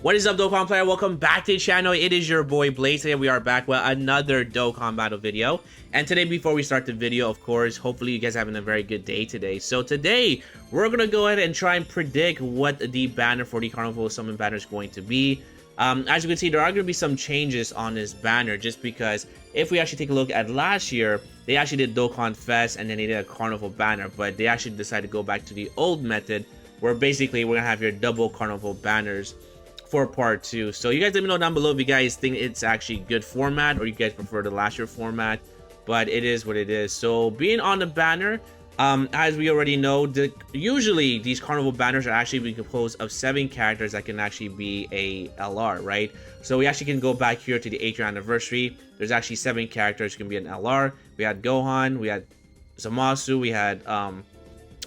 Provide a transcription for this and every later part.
What is up, Dokkan player? Welcome back to the channel. It is your boy Blaze. Today we are back with another Dokkan battle video. And today, before we start the video, of course, hopefully you guys are having a very good day today. So today, we're gonna go ahead and try and predict what the banner for the Carnival Summon banner is going to be. As you can see, there are gonna be some changes on this banner, just because if we actually take a look at last year, they actually did Dokkan Fest and then they did a Carnival banner, but they actually decided to go back to the old method, where basically we're gonna have your double Carnival banners for part 2. So you guys let me know down below if you guys think it's actually good format or you guys prefer the last year format, but it is what it is. So being on the banner, as we already know, usually these Carnival banners are actually being composed of 7 characters that can actually be a LR, right? So we actually can go back here to the 8th year anniversary. There's actually 7 characters who can be an LR. We had Gohan, we had Zamasu, we had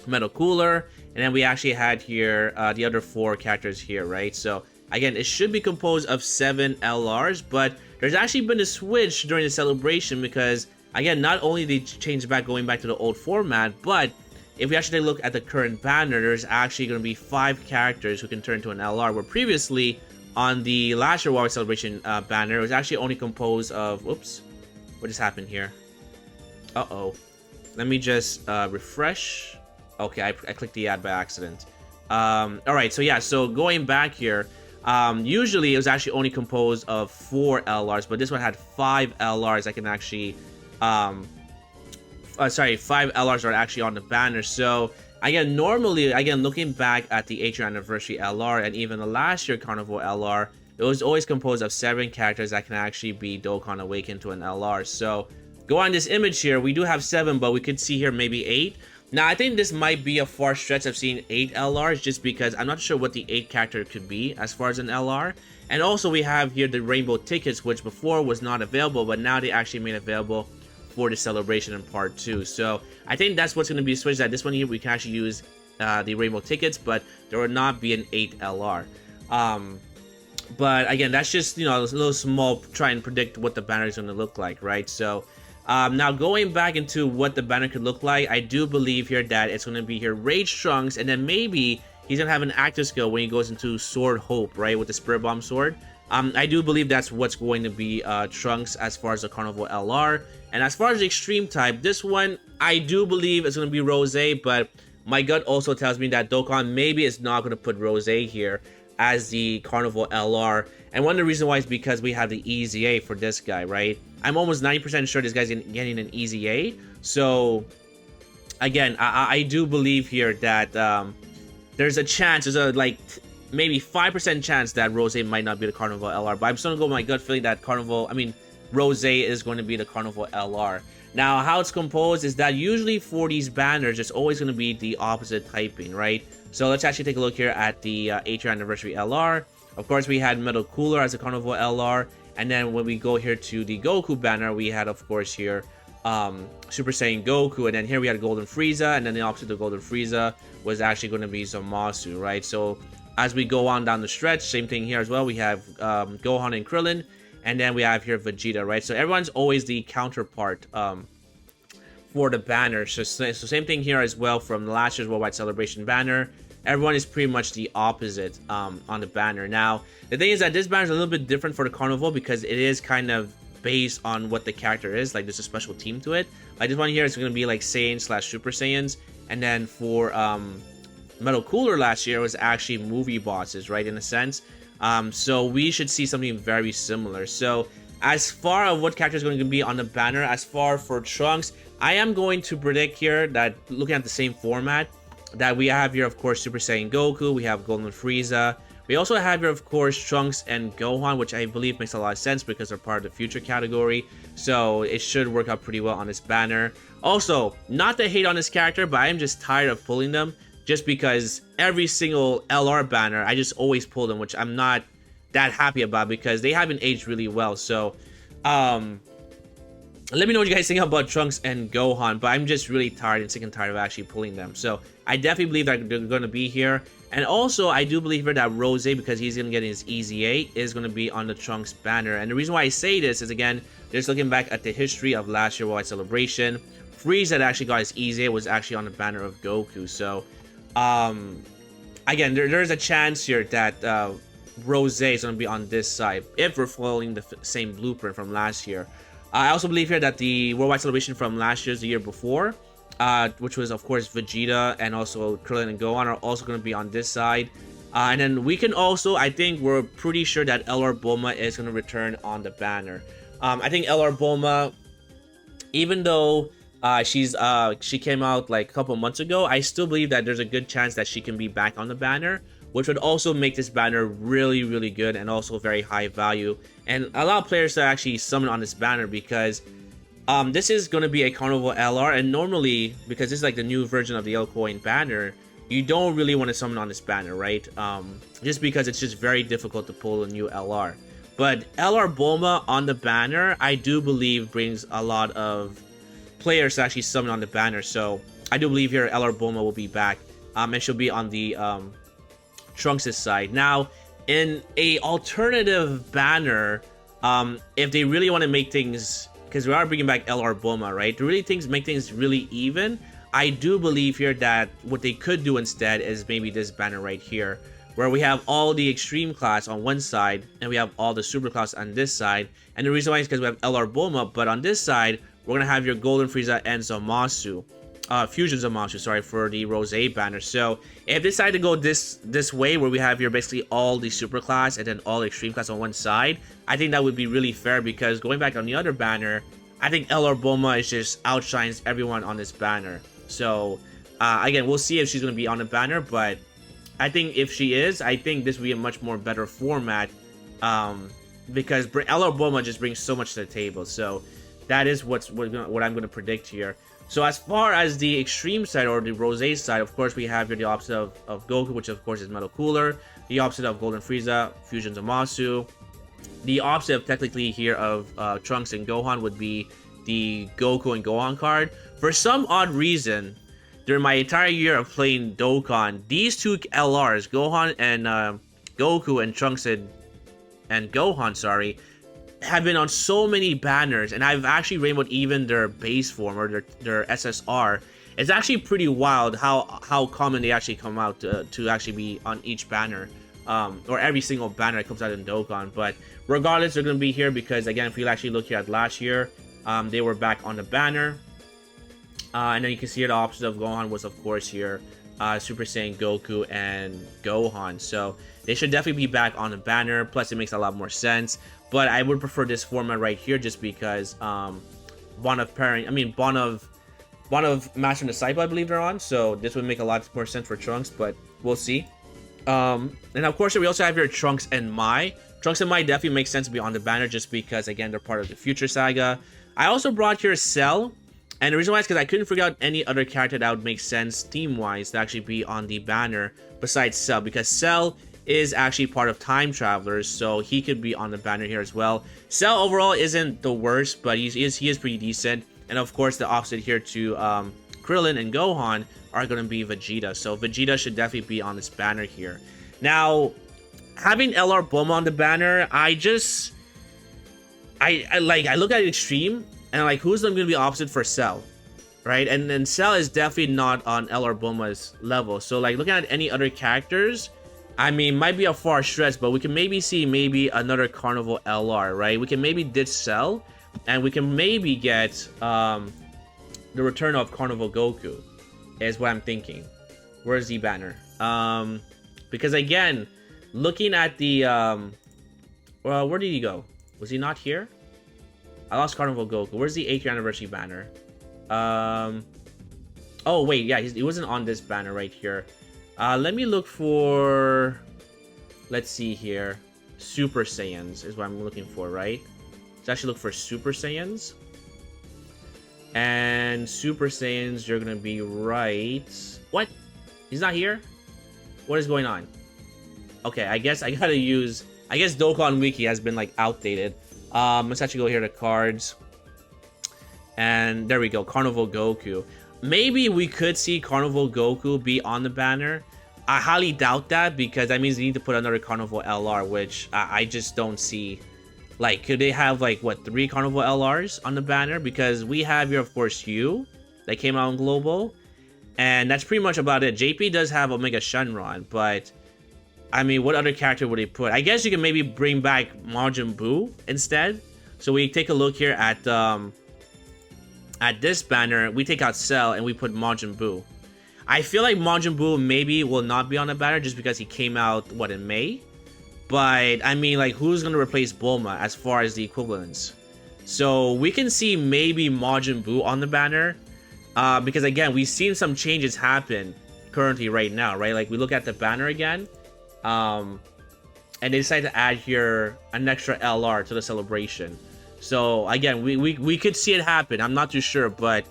Metal Cooler, and then we actually had here the other 4 characters here, right? So again, it should be composed of 7 LRs, but there's actually been a switch during the celebration because, again, not only they changed back going back to the old format, but if we actually take a look at the current banner, there's actually going to be 5 characters who can turn into an LR, where previously on the last year War Celebration banner, it was actually only composed of, oops, what just happened here? Uh-oh. Let me just refresh. Okay, I clicked the ad by accident. Alright, so yeah, so going back here, usually it was actually only composed of 4 LRs, but this one had 5 LRs that can actually 5 LRs are actually on the banner. So again, normally, again, looking back at the 8th year anniversary LR and even the last year Carnival LR, it was always composed of 7 characters that can actually be Dokkan Awakened to an LR. So go on this image here, we do have 7, but we could see here maybe 8. Now, I think this might be a far stretch of seeing 8 LRs, just because I'm not sure what the 8th character could be as far as an LR. And also we have here the rainbow tickets, which before was not available, but now they actually made available for the celebration in part 2. So I think that's what's going to be switched. That this one here we can actually use the rainbow tickets, but there will not be an 8 LR. But again, that's just, you know, a little small try and predict what the banner is going to look like, right? So now going back into what the banner could look like, I do believe here that it's going to be here Rage Trunks, and then maybe he's going to have an active skill when he goes into Sword Hope, right, with the Spirit Bomb Sword. I do believe that's what's going to be Trunks as far as the Carnival LR. And as far as the Extreme type, this one, I do believe it's going to be Rose, but my gut also tells me that Dokkan maybe is not going to put Rose here as the Carnival LR. And one of the reasons why is because we have the Easy A for this guy, right? I'm almost 90% sure this guy's getting an Easy A. So again, I do believe here that there's a chance, there's a like maybe 5% chance that Rose might not be the Carnival LR. But I'm still gonna go with my gut feeling that Rose is going to be the Carnival LR. Now, how it's composed is that usually for these banners, it's always going to be the opposite typing, right? So let's actually take a look here at the 8th year anniversary LR. Of course, we had Metal Cooler as a Carnival LR. And then when we go here to the Goku banner, we had, of course, here Super Saiyan Goku. And then here we had Golden Frieza. And then the opposite of Golden Frieza was actually going to be Zamasu, right? So as we go on down the stretch, same thing here as well. We have Gohan and Krillin. And then we have here Vegeta, right? So everyone's always the counterpart for the banner. So same thing here as well from last year's Worldwide Celebration banner. Everyone is pretty much the opposite on the banner. Now, the thing is that this banner is a little bit different for the Carnival because it is kind of based on what the character is. Like, there's a special team to it. Like, this one here is going to be like Saiyan / Super Saiyans. And then for Metal Cooler last year, it was actually movie bosses, right, in a sense. So we should see something very similar. So as far as what character is going to be on the banner, as far for Trunks, I am going to predict here that looking at the same format, that we have here, of course, Super Saiyan Goku, we have Golden Frieza. We also have here, of course, Trunks and Gohan, which I believe makes a lot of sense because they're part of the future category. So it should work out pretty well on this banner. Also, not to hate on this character, but I am just tired of pulling them. Just because every single LR banner, I just always pull them, which I'm not that happy about because they haven't aged really well. So, let me know what you guys think about Trunks and Gohan, but I'm just really tired and sick and tired of actually pulling them. So, I definitely believe that they're going to be here. And also, I do believe that Rose, because he's going to get his Easy A, is going to be on the Trunks banner. And the reason why I say this is, again, just looking back at the history of last year's Worldwide Celebration, Frieza that actually got his Easy A was actually on the banner of Goku. So, again, there's a chance here that Rose is going to be on this side if we're following the same blueprint from last year. I also believe here that the worldwide celebration from last year's the year before, which was of course Vegeta and also Krillin and Gohan, are also going to be on this side. And then we can also, I think we're pretty sure that LR Bulma is going to return on the banner. I think LR Bulma, even though she came out like a couple months ago, I still believe that there's a good chance that she can be back on the banner, which would also make this banner really, really good and also very high value and allow players to actually summon on this banner, because this is going to be a Carnival LR, and normally, because this is like the new version of the L Coin banner, you don't really want to summon on this banner, right? Just because it's just very difficult to pull a new LR. But LR Bulma on the banner, I do believe brings a lot of players to actually summon on the banner. So I do believe here LR Bulma will be back, and she'll be on the Trunks' side. Now, in a alternative banner, if they really want to make things, because we are bringing back LR Bulma, right? To really make things really even, I do believe here that what they could do instead is maybe this banner right here, where we have all the extreme class on one side and we have all the super class on this side. And the reason why is because we have LR Bulma, but on this side we're gonna have your Golden Frieza and Zamasu, Fusion Zamasu, sorry, for the Rose banner. So if they decide to go this way, where we have here basically all the super class and then all the extreme class on one side, I think that would be really fair, because going back on the other banner, I think LR Bulma is just outshines everyone on this banner. So again, we'll see if she's going to be on the banner, but I think if she is, I think this will be a much more better format, because LR Bulma just brings so much to the table. So that is what I'm going to predict here. So as far as the extreme side, or the Rose side, of course we have here the opposite of Goku, which of course is Metal Cooler. The opposite of Golden Frieza, Fusion Zamasu. The opposite of technically here of Trunks and Gohan would be the Goku and Gohan card. For some odd reason, during my entire year of playing Dokkan, these two LRs, Gohan and Goku and Trunks and Gohan, sorry, have been on so many banners, and I've actually rainbowed even their base form, or their SSR. It's actually pretty wild how common they actually come out to actually be on each banner, or every single banner that comes out in Dokkan. But regardless, they're going to be here because, again, if you actually look here at last year, they were back on the banner. And then you can see the opposite of Gohan was, of course, here, Super Saiyan Goku and Gohan. So they should definitely be back on the banner. Plus, it makes a lot more sense. But I would prefer this format right here, just because Bond of Master and Disciple, I believe they're on. So this would make a lot more sense for Trunks, but we'll see. And of course, we also have here Trunks and Mai. Trunks and Mai definitely makes sense to be on the banner, just because, again, they're part of the Future Saga. I also brought here Cell. And the reason why is because I couldn't figure out any other character that would make sense theme-wise to actually be on the banner besides Cell, because Cell is actually part of Time Travelers, so he could be on the banner here as well. Cell overall isn't the worst, but he is pretty decent. And of course, the opposite here to Krillin and Gohan are going to be Vegeta, so Vegeta should definitely be on this banner here. Now, having LR Bulma on the banner, I look at Extreme, and like, who's going to be opposite for Cell, right? And then Cell is definitely not on LR Bulma's level. So like, looking at any other characters, I mean, might be a far stretch, but we can maybe see another Carnival LR, right? We can maybe ditch Cell, and we can maybe get the return of Carnival Goku, is what I'm thinking. Where's the banner? Because again, looking at the well, where did he go? Was he not here? I lost Carnival Goku. Where's the 8th year anniversary banner? Oh wait, yeah, he wasn't on this banner right here. Let me look for, let's see here, Super Saiyans is what I'm looking for, right? Let's actually look for Super Saiyans. And Super Saiyans, you're gonna be right. What? He's not here? What is going on? Okay, I guess I gotta use, I guess Dokkan Wiki has been like outdated. Let's actually go here to cards. And there we go, Carnival Goku. Maybe we could see Carnival Goku be on the banner. I highly doubt that, because that means they need to put another Carnival LR, which I just don't see. Like, could they have like, what, 3 Carnival LRs on the banner? Because we have here, of course, you that came out in Global. And that's pretty much about it. JP does have Omega Shenron, but I mean, what other character would they put? I guess you can maybe bring back Majin Buu instead. So we take a look here at this banner. We take out Cell and we put Majin Buu. I feel like Majin Buu maybe will not be on the banner just because he came out, what, in May? But, I mean, like, who's going to replace Bulma as far as the equivalents? So, we can see maybe Majin Buu on the banner. Because, again, we've seen some changes happen currently right now, right? Like, we look at the banner again. And they decided to add here an extra LR to the celebration. So, again, we could see it happen. I'm not too sure, but...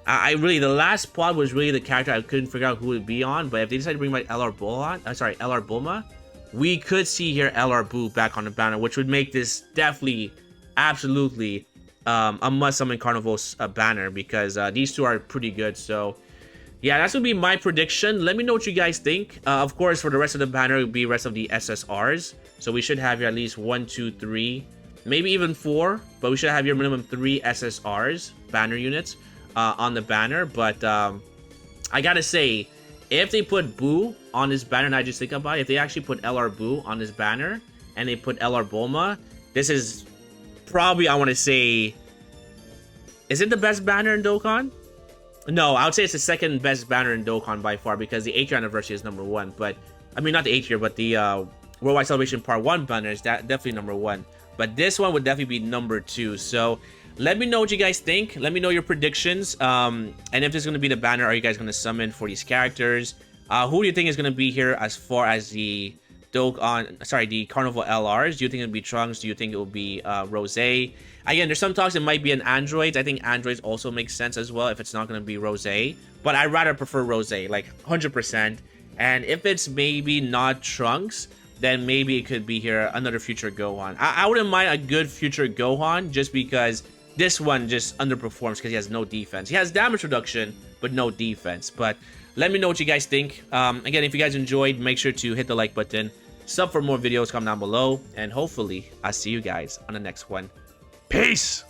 I really, the last pod was really the character I couldn't figure out who it would be on, but if they decide to bring back LR Bulma, we could see here LR Buu back on the banner, which would make this definitely, absolutely, a must summon Carnival's banner, because these two are pretty good. So yeah, that's gonna be my prediction. Let me know what you guys think. Of course, for the rest of the banner, it would be rest of the SSRs. So we should have here at least 1, 2, 3, maybe even 4, but we should have here minimum 3 SSRs, banner units. On the banner, but I gotta say, if they put Buu on this banner, and I just think about it, if they actually put LR Buu on this banner and they put LR Bulma, this is probably, I want to say, is it the best banner in Dokkan? No, I would say it's the second best banner in Dokkan by far, because the 8th year anniversary is number 1. But I mean, not the 8th year, but the Worldwide Celebration Part 1 banner is definitely number 1. But this one would definitely be number 2. So let me know what you guys think. Let me know your predictions. And if this is going to be the banner, are you guys going to summon for these characters? Who do you think is going to be here as far as the the Carnival LRs? Do you think it'll be Trunks? Do you think it will be Rose? Again, there's some talks it might be an Androids. I think Androids also makes sense as well if it's not going to be Rose. But I'd rather prefer Rose, like 100%. And if it's maybe not Trunks, then maybe it could be here another future Gohan. I wouldn't mind a good future Gohan, just because this one just underperforms because he has no defense. He has damage reduction, but no defense. But let me know what you guys think. Again, if you guys enjoyed, make sure to hit the like button. Sub for more videos, comment down below. And hopefully, I'll see you guys on the next one. Peace!